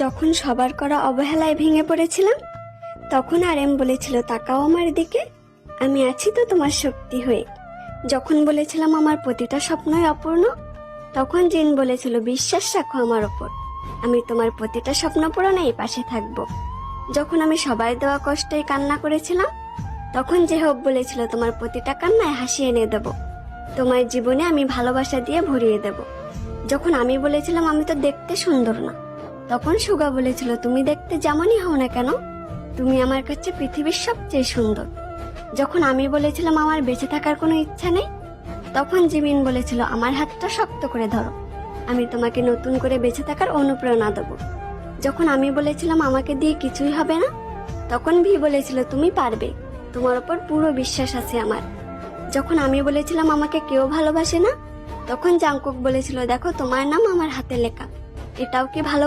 যখন সবার করা অবহেলায় ভেঙে পড়েছিলাম, তখন আরএম বলেছিল তাকাও আমার দিকে, আমি আছি তো তোমার শক্তি হয়ে। যখন বলেছিলাম আমার প্রতিটা স্বপ্নই অপূর্ণ, তখন জিন বলেছিল বিশ্বাস রাখো আমার ওপর, আমি তোমার প্রতিটা স্বপ্ন পূরণে পাশে থাকবো। যখন আমি সবাই দেওয়া কষ্টে কান্না করেছিলাম, তখন জেহব বলেছিল তোমার প্রতিটা কান্নায় হাসি এনে দেব, তোমার জীবনে আমি ভালোবাসা দিয়ে ভরিয়ে দেব। যখন আমি বলেছিলাম আমি তো দেখতে সুন্দর না, তখন সুগা বলেছিল তুমি দেখতে যেমনই হও না কেন, তুমি আমার কাছে পৃথিবীর সবচেয়ে সুন্দর। যখন আমি বলেছিলাম আমার বেঁচে থাকার কোনো ইচ্ছা নেই, তখন জিমিন বলেছিল আমার হাতটা শক্ত করে ধরো, আমি তোমাকে নতুন করে বেঁচে থাকার অনুপ্রেরণা দেব। যখন আমি বলেছিলাম আমাকে দিয়ে কিছুই হবে না, তখন ভি বলেছিল তুমি পারবে, তোমার ওপর পুরো বিশ্বাস আছে আমার। যখন আমি বলেছিলাম আমাকে কেউ ভালোবাসে না, তখন জাংকুক বলেছিল দেখো তোমার নাম আমার হাতে লেখা, এটাও কি ভালো